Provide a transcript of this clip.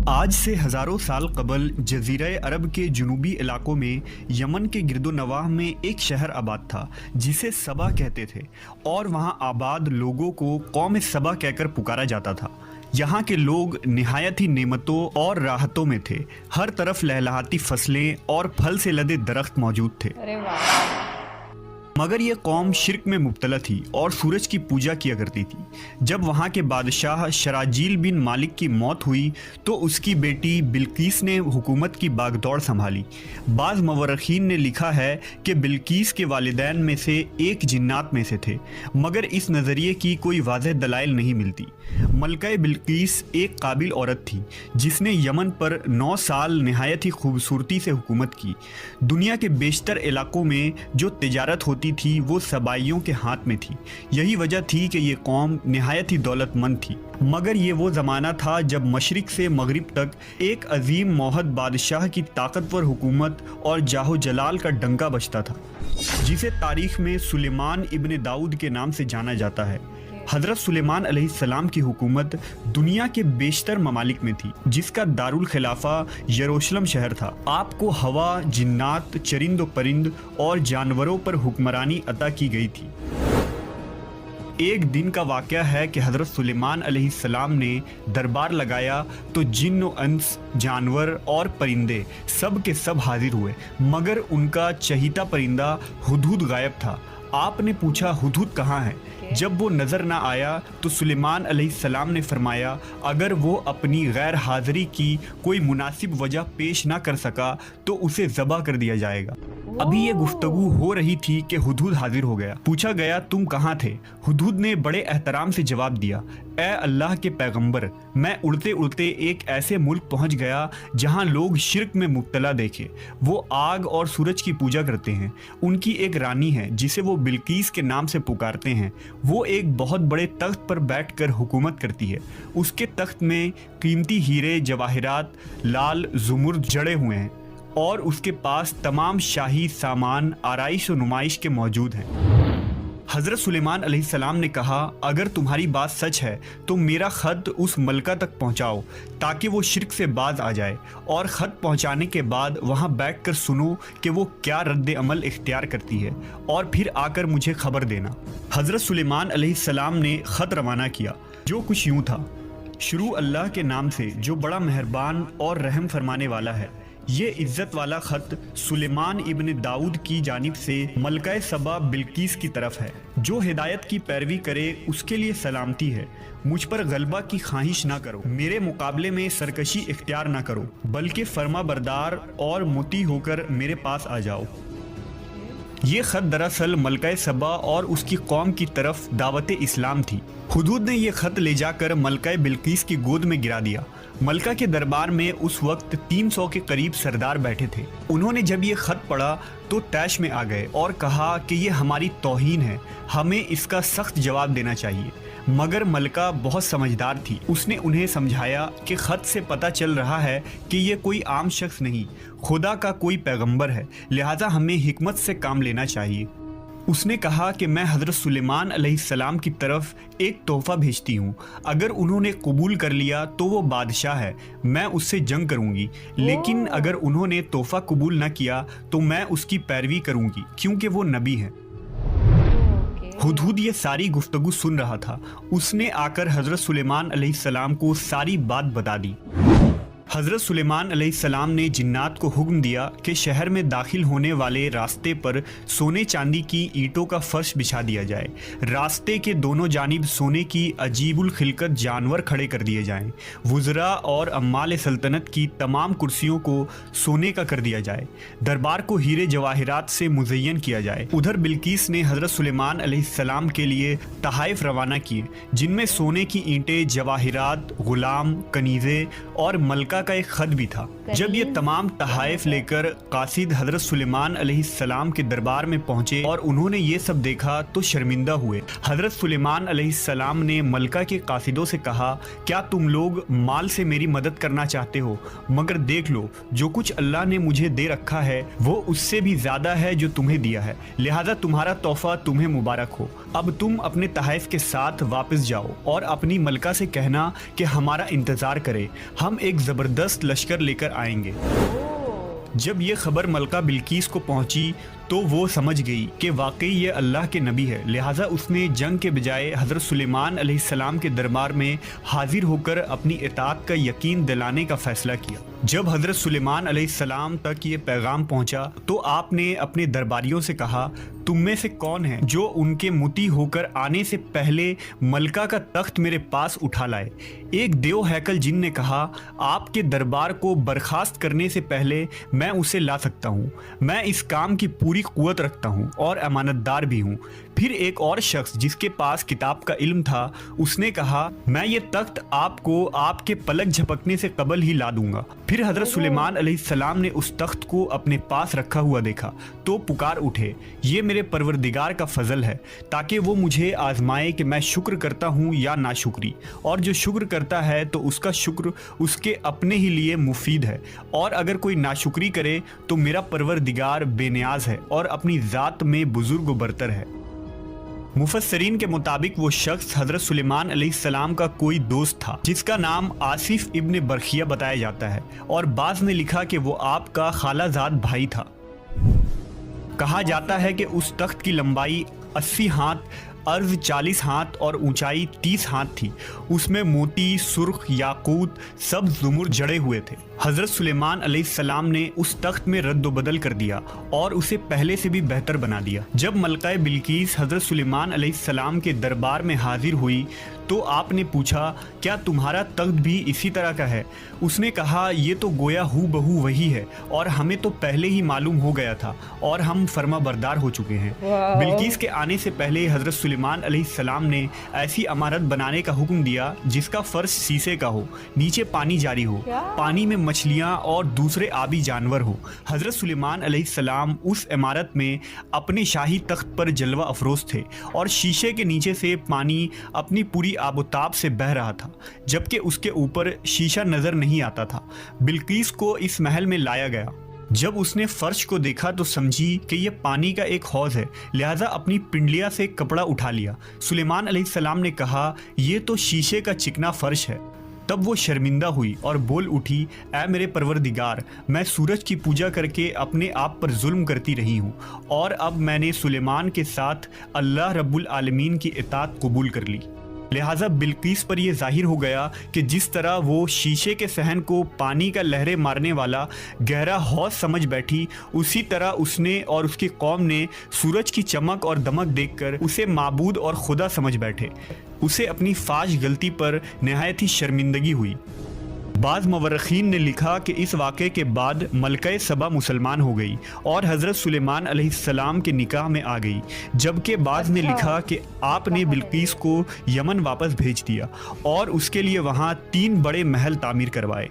आज से हज़ारों साल कबल जज़ीरा अरब के जुनूबी इलाकों में यमन के गिरदोनवाह में एक शहर आबाद था जिसे सबा कहते थे और वहाँ आबाद लोगों को कौम सबा कहकर पुकारा जाता था। यहाँ के लोग निहायत ही नेमतों और राहतों में थे। हर तरफ लहलहाती फसलें और फल से लदे दरख्त मौजूद थे। अरे वाह। मगर यह कौम शिर्क में मुब्तला थी और सूरज की पूजा किया करती थी। जब वहाँ के बादशाह शराजील बिन मालिक की मौत हुई तो उसकी बेटी बिल्कीस ने हुकूमत की बागदौड़ संभाली। बाज़ मवर्रखीन ने लिखा है कि बिल्कीस के वालिदैन में से एक जिन्नात में से थे, मगर इस नज़रिए की कोई वाज़ेह दलाइल नहीं मिलती। मलका बिल्कीस एक काबिल औरत थी जिसने यमन पर 9 साल नहायत ही खूबसूरती से हुकूमत की। दुनिया के बेशतर इलाकों में जो तिजारत होती थी वो सबाइयों के हाथ में थी। यही वजह थी कि ये कौम नहायत ही दौलतमंद थी। मगर ये वो ज़माना था जब मशरिक़ से मगरिब तक एक अजीम मौहद बादशाह की ताकतवर हुकूमत और जाहो जलाल का डंका बजता था, जिसे तारीख़ में सुलेमान इब्न दाऊद के नाम से जाना जाता है। हज़रत सुलेमान अलैहिस्सलाम की हुकूमत दुनिया के बेशतर ममालिक में थी, जिसका दारुल खिलाफा यरूशलेम शहर था। आपको हवा, जिन्नात, चरिंद व परिंद और जानवरों पर हुक्मरानी अता की गई थी। एक दिन का वाक़या है कि हज़रत सुलेमान अलैहिस्सलाम ने दरबार लगाया तो जिन्न व अंस, जानवर और परिंदे सब के सब हाजिर हुए, मगर उनका चहीता परिंदा हुदहुद गायब था। आपने पूछा हुदहुद कहाँ है? जब वो नज़र ना आया तो सुलेमान अलैहिस्सलाम ने फरमाया, अगर वो अपनी गैर हाज़िरी की कोई मुनासिब वजह पेश ना कर सका तो उसे ज़बह कर दिया जाएगा। अभी ये गुफ्तगू हो रही थी कि हुदहुद हाजिर हो गया। पूछा गया, तुम कहाँ थे? हुदहुद ने बड़े एहतराम से जवाब दिया, ए अल्लाह के पैगंबर, मैं उड़ते उड़ते एक ऐसे मुल्क पहुँच गया जहाँ लोग शिर्क में मुब्तला देखे। वो आग और सूरज की पूजा करते हैं। उनकी एक रानी है जिसे वो बिल्कीस के नाम से पुकारते हैं। वो एक बहुत बड़े तख्त पर बैठकर हुकूमत करती है। उसके तख्त में कीमती हीरे, जवाहिरात, लाल ज़ुमुर्द जड़े हुए हैं और उसके पास तमाम शाही सामान आराइश और नुमाइश के मौजूद हैं। हज़रत सुलेमान अलैहिस्सलाम ने कहा, अगर तुम्हारी बात सच है तो मेरा ख़त उस मलका तक पहुंचाओ ताकि वो शिर्क से बाज आ जाए, और ख़त पहुंचाने के बाद वहां बैठकर सुनो कि वो क्या रद्द अमल इख्तियार करती है, और फिर आकर मुझे खबर देना। हज़रत सुलेमान अलैहिस्सलाम ने ख़त रवाना किया, जो कुछ यूँ था, शुरू अल्लाह के नाम से जो बड़ा मेहरबान और रहम फरमाने वाला है। ये इज़्ज़त वाला ख़त सुलेमान इब्न दाऊद की जानिब से मलका सबा बिल्कीस की तरफ है। जो हिदायत की पैरवी करे उसके लिए सलामती है। मुझ पर गलबा की ख्वाहिश ना करो, मेरे मुकाबले में सरकशी इख्तियार ना करो, बल्कि फर्मा बरदार और मुती होकर मेरे पास आ जाओ। ये ख़त दरअसल मलका सबा और उसकी कौम की तरफ दावत इस्लाम थी। हुदहुद ने यह ख़त ले जाकर मलका बिल्कीस की गोद में गिरा दिया। मलका के दरबार में उस वक्त 300 के करीब सरदार बैठे थे। उन्होंने जब ये ख़त पढ़ा तो तैश में आ गए और कहा कि ये हमारी तौहीन है, हमें इसका सख्त जवाब देना चाहिए। मगर मलका बहुत समझदार थी। उसने उन्हें समझाया कि ख़त से पता चल रहा है कि ये कोई आम शख्स नहीं, खुदा का कोई पैगंबर है, लिहाजा हमें हिकमत से काम लेना चाहिए। उसने कहा कि मैं हज़रत सुलेमान अलैहिस्सलाम की तरफ एक तोहफ़ा भेजती हूँ। अगर उन्होंने कबूल कर लिया तो वो बादशाह है, मैं उससे जंग करूँगी, लेकिन अगर उन्होंने तोहफ़ा कबूल न किया तो मैं उसकी पैरवी करूँगी, क्योंकि वो नबी हैं। हुदहुद ये सारी गुफ्तगू सुन रहा था। उसने आकर हज़रत सुलेमान अलैहिस्सलाम को सारी बात बता दी। हज़रत सुलेमान अलैहिस्सलाम ने जिन्नात को हुक्म दिया कि शहर में दाखिल होने वाले रास्ते पर सोने चांदी की ईंटों का फर्श बिछा दिया जाए। रास्ते के दोनों जानिब सोने की अजीबुल खिलकत जानवर खड़े कर दिए जाएं। वुज़रा और अम्माल सल्तनत की तमाम कुर्सियों को सोने का कर दिया जाए। दरबार को हीरे जवाहिरात से मुज़य्यन किया जाए। उधर बिल्कीस ने हज़रत सुलेमान अलैहिस्सलाम के लिए तहाइफ रवाना किए, जिनमें सोने की ईंटें, जवाहिरात, गुलाम, कनीज़े और मलका का एक खत भी था। जब ये तमाम तहाइफ लेकर कासिद हज़रत सुलेमान अलैहिस्सलाम के दरबार में पहुंचे और उन्होंने ये सब देखा तो शर्मिंदा हुए। हज़रत सुलेमान अलैहिस्सलाम ने मलका के कासिदों से कहा, क्या तुम लोग माल से मेरी मदद करना चाहते हो? मगर देख लो, जो कुछ अल्लाह ने मुझे दे रखा है वो उससे भी ज़्यादा है जो तुम्हें दिया है, लिहाजा तुम्हारा तोहफ़ा तुम्हें मुबारक हो। अब तुम अपने तहाइफ के साथ वापस जाओ और अपनी मलका से कहना कि हमारा इंतज़ार करे। हम एक ज़बरदस्त 10 लश्कर लेकर आएंगे। जब ये खबर मलका बिल्कीस को पहुंची तो वो समझ गई कि वाकई ये अल्लाह के नबी है, लिहाजा उसने जंग के बजाय हज़रत सुलेमान अलैहिस्सलाम के दरबार में हाजिर होकर अपनी इताअत का यकीन दिलाने का फ़ैसला किया। जब हज़रत सुलेमान अलैहिस्सलाम तक ये पैगाम पहुंचा तो आपने अपने दरबारियों से कहा, तुम में से कौन है जो उनके मुती होकर आने से पहले मलका का तख्त मेरे पास उठा लाए। एक देव हैकल जिन ने कहा, आपके दरबार को बर्खास्त करने से पहले मैं उसे ला सकता हूँ, मैं इस काम की पूरी कुव्वत रखता हूँ और अमानतदार भी हूँ। फिर एक और शख्स जिसके पास किताब का इल्म था, उसने कहा, मैं ये तख्त आपको आपके पलक झपकने से कबल ही ला दूंगा। फिर हज़रत सुलेमान अलैहिस्सलाम ने उस तख्त को अपने पास रखा हुआ देखा तो पुकार उठे, ये मेरे परवरदिगार का फजल है ताकि वो मुझे आजमाए कि मैं शुक्र करता हूँ या नाशुक्री, और जो शुक्र करता है तो उसका शुक्र उसके अपने ही लिए मुफीद है, और अगर कोई नाशुक्री करे तो मेरा परवरदिगार बेनियाज है और अपनी ज़ात में बुजुर्ग व बरतर है। मुफस्सरीन के मुताबिक वो शख्स हज़रत सुलेमान अलैहिस्सलाम का कोई दोस्त था जिसका नाम आसिफ इब्न बरखिया बताया जाता है, और बाज़ ने लिखा कि वो आपका खालाजाद भाई था। कहा जाता है कि उस तख्त की लंबाई 80 हाथ, अर्ज 40 हाथ और ऊंचाई 30 हाथ थी। उसमें मोती, सुर्ख, याकूत, सब ज़ुमुर जड़े हुए थे। हज़रत सुलेमान अलैहिस्सलाम ने उस तख्त में रद्द बदल कर दिया और उसे पहले से भी बेहतर बना दिया। जब मलका बिल्कीस हज़रत सुलेमान अलैहिस्सलाम के दरबार में हाजिर हुई तो आपने पूछा, क्या तुम्हारा तख्त भी इसी तरह का है? उसने कहा, ये तो गोया हू बहू वही है और हमें तो पहले ही मालूम हो गया था और हम फर्मा बरदार हो चुके हैं। बिल्कीस के आने से पहले हज़रत सुलेमान अलैहिस्सलाम ने ऐसी इमारत बनाने का हुक्म दिया जिसका फर्श शीशे का हो, नीचे पानी जारी हो, पानी में मछलियाँ और दूसरे आबी जानवर हो। हज़रत सुलेमान अलैहिस्सलाम उस इमारत में अपने शाही तख्त पर जलवा अफरोज थे और शीशे के नीचे से पानी अपनी पूरी आबोताब से बह रहा था, जबकि उसके ऊपर शीशा नजर नहीं आता था। बिल्कीस को इस महल में लाया गया। जब उसने फर्श को देखा तो समझी कि यह पानी का एक हौज है, लिहाजा अपनी पिंडलिया से कपड़ा उठा लिया। सुलेमान अलैहिस्सलाम ने कहा, यह तो शीशे का चिकना फर्श है। तब वो शर्मिंदा हुई और बोल उठी, ऐ मेरे परवरदिगार, मैं सूरज की पूजा करके अपने आप पर जुल्म करती रही हूँ और अब मैंने सुलेमान के साथ अल्लाह रब्बुल आलमीन की इताअत कबूल कर ली। लिहाजा बिल्कीस पर यह जाहिर हो गया कि जिस तरह वो शीशे के सहन को पानी का लहरें मारने वाला गहरा हौज समझ बैठी, उसी तरह उसने और उसकी कौम ने सूरज की चमक और दमक देखकर उसे माबूद और खुदा समझ बैठे। उसे अपनी फाश गलती पर नहायत ही शर्मिंदगी हुई। बाज़ मवर्रखीन ने लिखा कि इस वाक़े के बाद मलका सबा मुसलमान हो गई और हज़रत सुलेमान अलैहिस्सलाम के निकाह में आ गई, जबकि बाज़ ने लिखा कि आपने बिल्कीस को यमन वापस भेज दिया और उसके लिए वहाँ 3 बड़े महल तामीर करवाए।